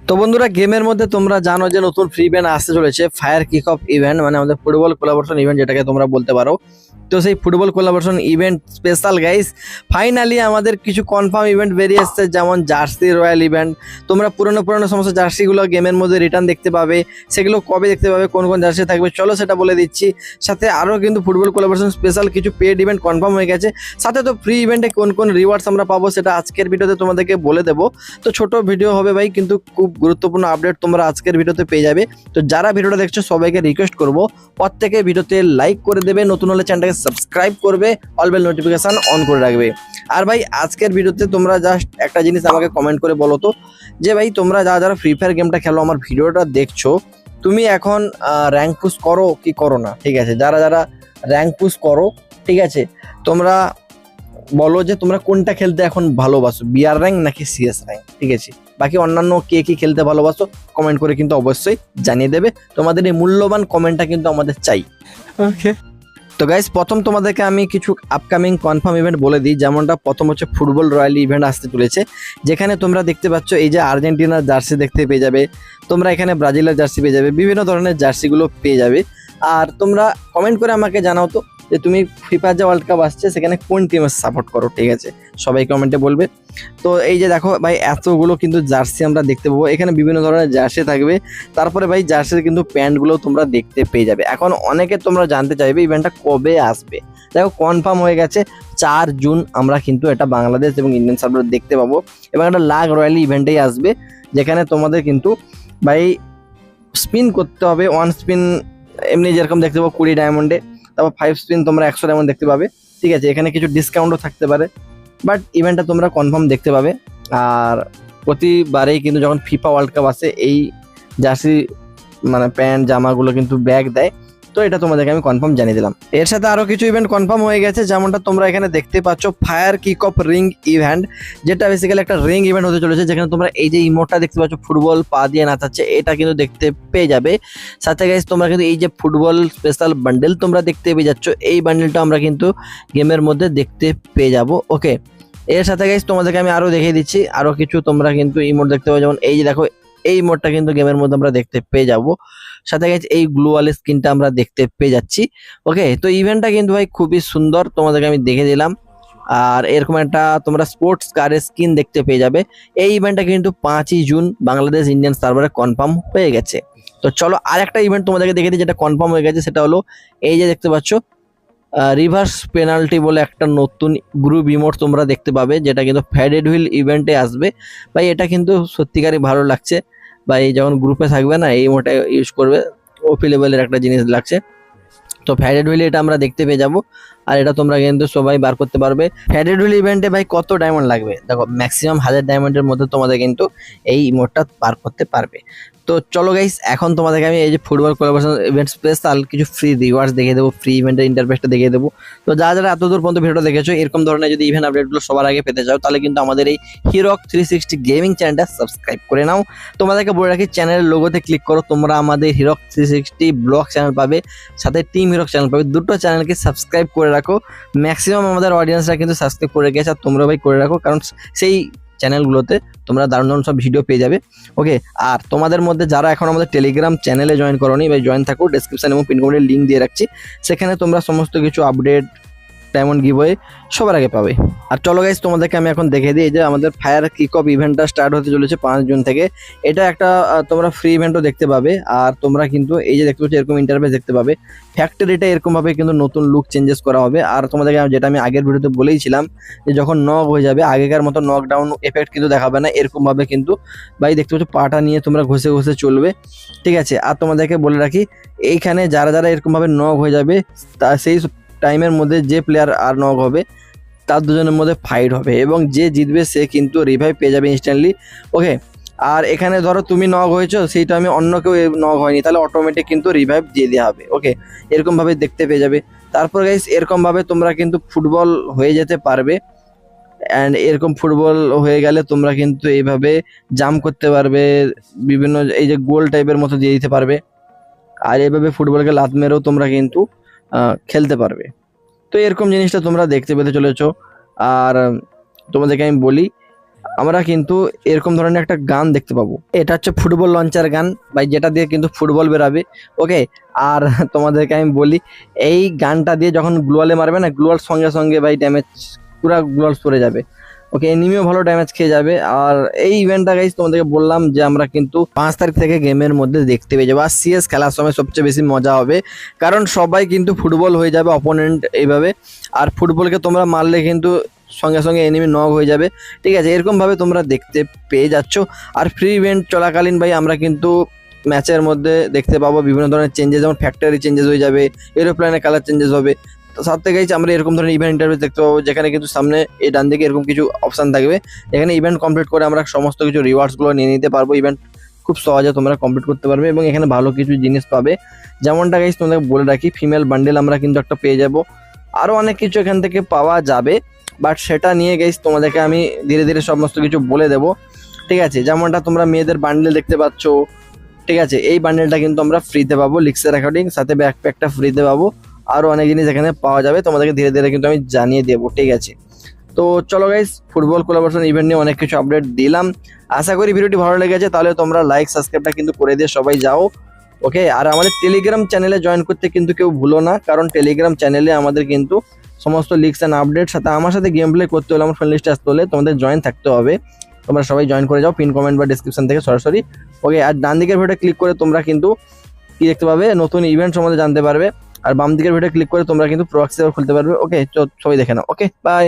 তো বন্ধুরা গেমের মধ্যে তোমরা জানো যে নতুন ফ্রি ইভেন্ট আসতে চলেছে ফায়ার কিক অফ ইভেন্ট, মানে আমাদের ফুটবল কোলাবোরেশন ইভেন্ট যেটাকে তোমরা বলতে পারো। তো সেই football collaboration event special guys, finally আমাদের কিছু কনফার্ম ইভেন্ট বেরিয়ে এসছে, যেমন জার্সি রয়্যাল ইভেন্ট। তোমরা পুরনো পুরনো সমস্ত জার্সিগুলো গেমের মধ্যে রিটার্ন দেখতে পাবে। সেগুলো কবে দেখতে পাবে, কোন কোন জার্সি থাকবে, চলো সেটা বলে দিচ্ছি। সাথে আরও কিন্তু ফুটবল কোলাবোরেশন স্পেশাল কিছু পেড ইভেন্ট কনফার্ম হয়ে গেছে। সাথে তো ফ্রি ইভেন্টে কোন কোন রিওয়ার্ডস আমরা পাবো সেটা আজকের ভিডিওতে তোমাদেরকে বলে দেবো। তো ছোট ভিডিও হবে ভাই, কিন্তু খুব গুরুত্বপূর্ণ আপডেট তোমরা আজকের ভিডিওতে পেয়ে যাবে। তো যারা ভিডিওটা দেখছো সবাইকে রিকোয়েস্ট করবো প্রত্যেকে ভিডিওতে লাইক করে দেবে, নতুন হলে চ্যানেলটাকে সাবস্ক্রাইব করবে, অল বেল নোটিফিকেশন অন করে রাখবে। আর ভাই আজকের ভিডিওতে তোমরা জাস্ট একটা জিনিস আমাকে কমেন্ট করে বলো তো, যে ভাই তোমরা যারা যারা ফ্রি ফায়ার গেমটা খেলো, আমার ভিডিওটা দেখছো, তুমি এখন র্যাঙ্ক পুশ করো কি করো না? ঠিক আছে, যারা যারা র্যাঙ্ক পুশ করো, ঠিক আছে, তোমরা বলো যে তোমরা কোনটা খেলতে এখন ভালোবাসো, বিআর র্যাঙ্ক নাকি সিএস র্যাঙ্ক? ঠিক আছে, বাকি অন্যান্য কে কি খেলতে ভালোবাসো কমেন্ট করে কিন্তু অবশ্যই জানিয়ে দেবে। তোমাদের এই মূল্যবান কমেন্টটা কিন্তু আমাদের চাই। ওকে, তো গাইস প্রথম তোমাদেরকে আমি কিছু আপকামিং কনফার্ম ইভেন্ট বলে দিই। যেমনটা প্রথম হচ্ছে ফুটবল রয়্যাল ইভেন্ট আসতে চলেছে, যেখানে তোমরা দেখতে পাচ্ছ এই যে আর্জেন্টিনার জার্সি দেখতে পেয়ে যাবে, তোমরা এখানে ব্রাজিলের জার্সি পেয়ে যাবে, বিভিন্ন ধরনের জার্সিগুলো পেয়ে যাবে। আর তোমরা কমেন্ট করে আমাকে জানাও তো যে তুমি ফিফা যে ওয়ার্ল্ড কাপ আসছে সেখানে কোন টিমের সাপোর্ট করো। ঠিক আছে, সবাই কমেন্টে বলবে। তো এই যে দেখো ভাই, এতগুলো কিন্তু জার্সি আমরা দেখতে পাবো, এখানে বিভিন্ন ধরনের জার্সি থাকবে। তারপরে ভাই জার্সির কিন্তু প্যান্টগুলো তোমরা দেখতে পেয়ে যাবে। এখন অনেকে তোমরা জানতে চাইবে ইভেন্টটা কবে আসবে। দেখো কনফার্ম হয়ে গেছে 4 জুন আমরা কিন্তু এটা বাংলাদেশ এবং ইন্ডিয়ান সার্ভার দেখতে পাবো, এবং একটা লাখ রয়্যালি ইভেন্টেই আসবে, যেখানে তোমাদের কিন্তু ভাই স্পিন করতে হবে। 1 স্পিন এমনি যেরকম দেখতে পাবো 20 ডায়মন্ডে, তারপর 5 স্পিন তোমরা 100 ডায়মন্ড দেখতে পাবে। ঠিক আছে, এখানে কিছু ডিসকাউন্টও থাকতে পারে, বাট ইভেন্টটা তোমরা কনফার্ম দেখতে পাবে। আর প্রতিবারেই কিন্তু যখন ফিফা ওয়ার্ল্ড কাপ আসে এই জার্সি মানে প্যান্ট জামাগুলো কিন্তু ব্যাগ দেয়। তো এটা তোমাদেরকে আমি কনফার্ম জানিয়ে দিলাম। এর সাথে আরও কিছু ইভেন্ট কনফার্ম হয়ে গেছে, যেমনটা তোমরা এখানে দেখতে পাচ্ছ fire kick off ring event, যেটা বেসিক্যালি একটা রিং ইভেন্ট হতে চলেছে, যেখানে তোমরা এই যে ইমোটটা দেখতে পাচ্ছ ফুটবল পা দিয়ে নাচাচ্ছে, এটা কিন্তু দেখতে পেয়ে যাবে। সাথে গাইস তোমরা কিন্তু এই যে ফুটবল স্পেশাল বান্ডেল তোমরা দেখতে পেয়ে যাচ্ছ, এই বান্ডেলটা আমরা কিন্তু গেমের মধ্যে দেখতে পেয়ে যাব। ওকে, এর সাথে গাইস তোমাদেরকে আমি আরও দেখিয়ে দিচ্ছি আরও কিছু তোমরা কিন্তু ইমোট দেখতে পাবে, যেমন এই যে দেখো এই মোডটা কিন্তু গেমের মধ্যে আমরা দেখতে পেয়ে যাব। সাথে গেছে এই গ্লোয়াল স্কিনটা আমরা দেখতে পেয়ে যাচ্ছি। ওকে, তো ইভেন্টটা কিন্তু ভাই খুবই সুন্দর, তোমাদেরকে আমি দেখে দিলাম। আর এরকম একটা তোমরা স্পোর্টস কারের স্কিন দেখতে পেয়ে যাবে। এই ইভেন্টটা কিন্তু 5ই জুন বাংলাদেশ ইন্ডিয়ান সার্ভারে কনফার্ম হয়ে গেছে। তো চলো আর একটা ইভেন্ট তোমাদেরকে দেখে দিই যেটা কনফার্ম হয়ে গেছে, সেটা হলো এই যে দেখতে পাচ্ছ রিভার্স পেনাল্টি বলে একটা নতুন গ্রুপ ইমোট তোমরা দেখতে পাবে, যেটা কিন্তু ফ্যাডেড হুইল ইভেন্টে আসবে। ভাই এটা কিন্তু সত্যিকারই ভালো লাগছে, বা এই যখন গ্রুপে থাকবে না এই ইমোটটা ইউজ করবে, ওপি লেভেলের একটা জিনিস লাগছে। তো ফ্যাডেড হুইল এটা আমরা দেখতে পেয়ে যাবো, আর এটা তোমরা কিন্তু সবাই বার করতে পারবে। ফ্যাডেড হুইল ইভেন্টে ভাই কত ডায়মন্ড লাগবে দেখো, ম্যাক্সিমাম 1000 ডায়মন্ডের মধ্যে তোমাদের কিন্তু এই ইমোটটা পার করতে পারবে। তো চলো গাইস, এখন তোমাদেরকে আমি এই যে ফুটবল কোলাবোরেশন ইভেন্ট স্পেশাল কিছু ফ্রি রিওয়ার্ডস দেখিয়ে দেবো, ফ্রি ইভেন্টের ইন্টারফেসটা দেখিয়ে দেবো। তো যারা যারা এতদূর পর্যন্ত ভিডিওটা দেখেছো, এরকম ধরনের যদি ইভেন্ট আপডেটগুলো সবার আগে পেতে চাও, তাহলে কিন্তু আমাদের এই হিরক 360 গেমিং চ্যানেলটা সাবস্ক্রাইব করে নাও। তোমাদেরকে বলে রাখি চ্যানেলের লোগোতে ক্লিক করো, তোমরা আমাদের হিরক 360 ব্লগ চ্যানেল পাবে, সাথে টিম হিরক চ্যানেল পাবে, দুটো চ্যানেলকে সাবস্ক্রাইব করে রাখো। ম্যাক্সিমাম আমাদের অডিয়েন্সরা কিন্তু সাবস্ক্রাইব করে গেছে, আর তোমরা ভাই করে রাখো, কারণ সেই চ্যানেলগুলোতে তোমরা দারুণ দারুণ সব ভিডিও পেয়ে যাবে। ওকে, আর তোমাদের মধ্যে যারা এখন আমাদের টেলিগ্রাম চ্যানেলে জয়েন করোনি, ভাই জয়েন থাকো, ডেসক্রিপশন এবং পিন কমেন্টের লিঙ্ক দিয়ে রাখছি, সেখানে তোমরা সমস্ত কিছু আপডেট ডায়মন্ড গিভওয়ে সবার আগে পাবে। আর চলো গাইস, তোমাদেরকে আমি এখন দেখে দিই যে আমাদের ফায়ার কিক অফ ইভেন্টটা স্টার্ট হতে চলেছে 5 জুন থেকে। এটা একটা তোমরা ফ্রি ইভেন্টও দেখতে পাবে, আর তোমরা কিন্তু এই যে দেখতে পাচ্ছ এরকম ইন্টারফেস দেখতে পাবে। ফ্যাক্টরিটা এরকমভাবে কিন্তু নতুন লুক চেঞ্জেস করা হবে। আর তোমাদেরকে যেটা আমি আগের ভিডিওতে বলেইছিলাম, যে যখন নক হয়ে যাবে আগেকার মতো নকডাউন এফেক্ট কিন্তু দেখাবে না, এরকমভাবে কিন্তু ভাই দেখতে পাচ্ছ পাটা নিয়ে তোমরা ঘষে ঘষে চলবে। ঠিক আছে, আর তোমাদেরকে বলে রাখি এইখানে যারা যারা এরকমভাবে নক হয়ে যাবে, তা সেই টাইমের মধ্যে যে প্লেয়ার আর নক হবে তার দুজনের মধ্যে ফাইট হবে, এবং যে জিতবে সে কিন্তু রিভাইভ পেয়ে যাবে ইনস্ট্যান্টলি। ওকে, আর এখানে ধরো তুমি নক হয়েছো, সেই টাইমে অন্য কেউ নক হয়নি, তাহলে অটোমেটিক কিন্তু রিভাইভ দিয়ে দেওয়া হবে। ওকে, এরকমভাবে দেখতে পেয়ে যাবে। তারপর গাইস এরকমভাবে তোমরা কিন্তু ফুটবল হয়ে যেতে পারবে, অ্যান্ড এরকম ফুটবল হয়ে গেলে তোমরা কিন্তু এইভাবে জাম্প করতে পারবে, বিভিন্ন এই যে গোল টাইপের মতো দিয়ে দিতে পারবে, আর এইভাবে ফুটবলকে লাত মেরেও তোমরা কিন্তু খেলতে পারবে। তো এরকম জিনিসটা তোমরা দেখতে পেতে চলেছো। আর তোমাদেরকে আমি বলি আমরা কিন্তু এরকম ধরনের একটা গান দেখতে পাবো। এটা হচ্ছে ফুটবল লঞ্চার গান ভাই, যেটা দিয়ে কিন্তু ফুটবল বেরাবে। ওকে, আর তোমাদেরকে আমি বলি, এই গানটা দিয়ে যখন গ্লোয়ালে মারবে না, গ্লোয়াল সঙ্গে সঙ্গে ভাই ড্যামেজ পুরা গ্লোয়াল সরে যাবে। ওকে, এনিমিও ভালো ড্যামেজ খেয়ে যাবে। আর এই ইভেন্টটা গাইস তোমাদেরকে বললাম যে আমরা কিন্তু 5 তারিখ থেকে গেমের মধ্যে দেখতে পেয়ে যাবো। আর সিএস খেলার সময় সবচেয়ে বেশি মজা হবে, কারণ সবাই কিন্তু ফুটবল হয়ে যাবে অপোনেন্ট এইভাবে। আর ফুটবলকে তোমরা মারলে কিন্তু সঙ্গে সঙ্গে এনিমি নক হয়ে যাবে। ঠিক আছে, এরকমভাবে তোমরা দেখতে পেয়ে যাচ্ছ। আর ফ্রি ইভেন্ট চলাকালীন ভাই আমরা কিন্তু ম্যাচের মধ্যে দেখতে পাবো বিভিন্ন ধরনের চেঞ্জেস, যেমন ফ্যাক্টরি চেঞ্জেস হয়ে যাবে, এরোপ্লেনের কালার চেঞ্জেস হবে। তো সাথে গাইজ আমরা এরকম ধরনের ইভেন্ট ইন্টারভিউ দেখতে পাবো, যেখানে কিন্তু সামনে এই ডান দিকে এরকম কিছু অপশন থাকবে, এখানে ইভেন্ট কমপ্লিট করে আমরা সমস্ত কিছু রিওয়ার্ডসগুলো নিয়ে নিতে পারবো। ইভেন্ট খুব সহজে তোমরা কমপ্লিট করতে পারবে এবং এখানে ভালো কিছু জিনিস পাবে। যেমনটা গাইজ তোমাদেরকে বলে রাখি, ফিমেল বান্ডেল আমরা কিন্তু একটা পেয়ে যাব, আরও অনেক কিছু এখান থেকে পাওয়া যাবে। বাট সেটা নিয়ে গাইজ তোমাদেরকে আমি ধীরে ধীরে সমস্ত কিছু বলে দেবো। ঠিক আছে, যেমনটা তোমরা মেয়েদের বান্ডেল দেখতে পাচ্ছ, ঠিক আছে, এই বান্ডেলটা কিন্তু আমরা ফ্রিতে পাবো, লিক্সের অ্যাকর্ডিং, সাথে ব্যাকপ্যাকটা ফ্রিতে পাবো। আরও অনেক জিনিস এখানে পাওয়া যাবে, তোমাদেরকে ধীরে ধীরে কিন্তু আমি জানিয়ে দেবো। ঠিক আছে, তো চলো গাইস, ফুটবল কোলাবোরেশন ইভেন্ট নিয়ে অনেক কিছু আপডেট দিলাম। আশা করি ভিডিওটি ভালো লেগেছে, তাহলে তোমরা লাইক সাবস্ক্রাইবটা কিন্তু করে দিয়ে সবাই যাও। ওকে, আর আমাদের টেলিগ্রাম চ্যানেলে জয়েন করতে কিন্তু কেউ ভুলো না, কারণ টেলিগ্রাম চ্যানেলে আমাদের কিন্তু সমস্ত লিক্স অ্যান্ড আপডেট, সাথে আমার সাথে গেম প্লে করতে হলে, আমার ফ্রেন্ড লিস্টে আসতে হলে তোমাদের জয়েন থাকতে হবে। তোমরা সবাই জয়েন করে যাও পিন কমেন্ট বা ডিসক্রিপশন থেকে সরাসরি। ওকে, আর ডান দিকের ভিডিও ক্লিক করে তোমরা কিন্তু কি দেখতে পাবে, নতুন ইভেন্ট সম্বন্ধে জানতে পারবে। আর বাম দিকের ভিডিও ক্লিক করে তোমরা কিন্তু প্রক্সি সার্ভার খুলতে পারবে। ওকে, সবাই দেখে নাও। ওকে, বাই।